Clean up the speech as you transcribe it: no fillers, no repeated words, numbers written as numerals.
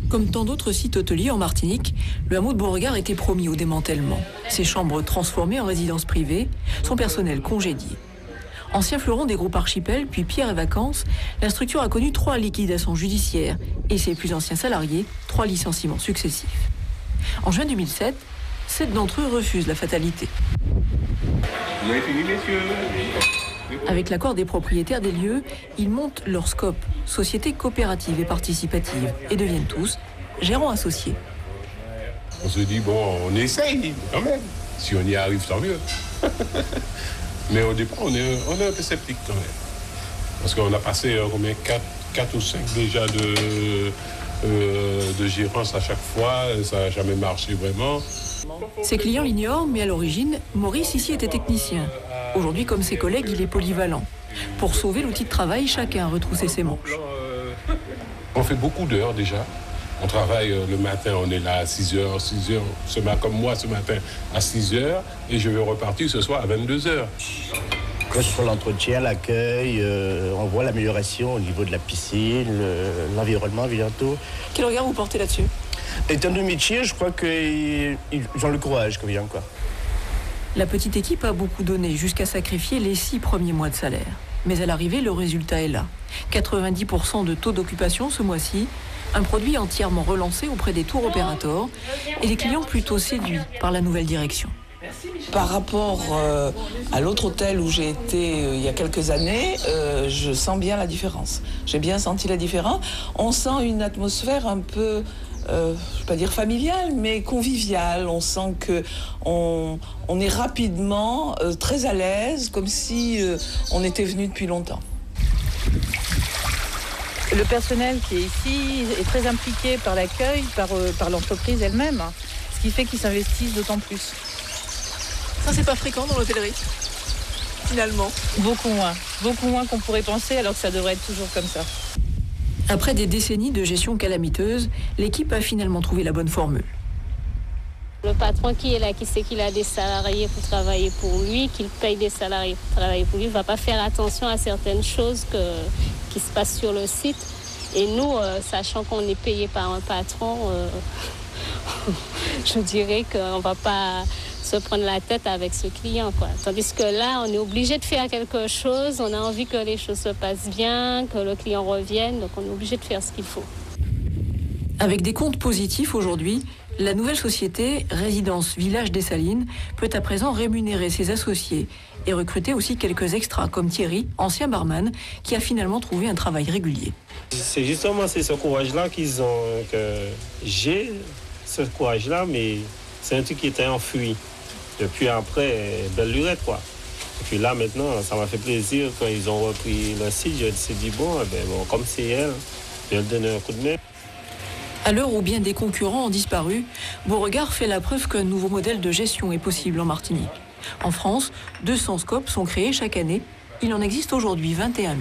Comme tant d'autres sites hôteliers en Martinique, le hameau de Beauregard était promis au démantèlement. Ses chambres transformées en résidences privées, son personnel congédié. Ancien fleuron des groupes Archipel, puis Pierre et Vacances, la structure a connu 3 liquidations judiciaires et ses plus anciens salariés, 3 licenciements successifs. En juin 2007, 7 d'entre eux refusent la fatalité. Vous avez fini, messieurs? Avec l'accord des propriétaires des lieux, ils montent leur SCOP, Société coopérative et participative, et deviennent tous gérants associés. On se dit, bon, on essaye quand même. Si on y arrive, tant mieux. Mais au départ, on est un peu sceptique quand même. Parce qu'on a passé combien 4 ou 5 déjà de gérance à chaque fois. Ça n'a jamais marché vraiment. Ses clients l'ignorent, mais à l'origine, Maurice ici était technicien. Aujourd'hui, comme ses collègues, il est polyvalent. Pour sauver l'outil de travail, chacun a retroussé ses manches. On fait beaucoup d'heures déjà. On travaille le matin, on est là à 6h, comme moi ce matin à 6h, et je vais repartir ce soir à 22h. Que ce soit l'entretien, l'accueil, on voit l'amélioration au niveau de la piscine, l'environnement bientôt. Quel regard vous portez là-dessus? Étant de métier, je crois qu'ils ont le courage quand même, quoi. La petite équipe a beaucoup donné, jusqu'à sacrifier les 6 premiers mois de salaire. Mais à l'arrivée, le résultat est là. 90% de taux d'occupation ce mois-ci, un produit entièrement relancé auprès des tours opérateurs et des clients plutôt séduits par la nouvelle direction. Par rapport à l'autre hôtel où j'ai été il y a quelques années, je sens bien la différence. J'ai bien senti la différence. On sent une atmosphère un peu, je ne vais pas dire familiale, mais conviviale. On sent qu'on est rapidement très à l'aise, comme si on était venu depuis longtemps. Le personnel qui est ici est très impliqué par l'accueil, par l'entreprise elle-même, ce qui fait qu'ils s'investissent d'autant plus. Ça, c'est pas fréquent dans l'hôtellerie, finalement. Beaucoup moins qu'on pourrait penser, alors que ça devrait être toujours comme ça. Après des décennies de gestion calamiteuse, l'équipe a finalement trouvé la bonne formule. Le patron qui est là, qui sait qu'il a des salariés pour travailler pour lui, qu'il paye des salariés pour travailler pour lui, ne va pas faire attention à certaines choses qui se passent sur le site. Et nous, sachant qu'on est payé par un patron, je dirais qu'on ne va pas se prendre la tête avec ce client, quoi. Tandis que là, on est obligé de faire quelque chose, on a envie que les choses se passent bien, que le client revienne, donc on est obligé de faire ce qu'il faut. Avec des comptes positifs aujourd'hui, la nouvelle société Résidence Village des Salines peut à présent rémunérer ses associés et recruter aussi quelques extras comme Thierry, ancien barman, qui a finalement trouvé un travail régulier. C'est justement ce courage-là qu'ils ont, que j'ai ce courage-là, mais c'est un truc qui était enfui. Depuis après, belle lurette, quoi. Et puis là, maintenant, ça m'a fait plaisir quand ils ont repris le site. Je me suis dit, bon, comme c'est elle, je vais leur donner un coup de main. À l'heure où bien des concurrents ont disparu, Beauregard fait la preuve qu'un nouveau modèle de gestion est possible en Martinique. En France, 200 SCOP sont créés chaque année. Il en existe aujourd'hui 21 000.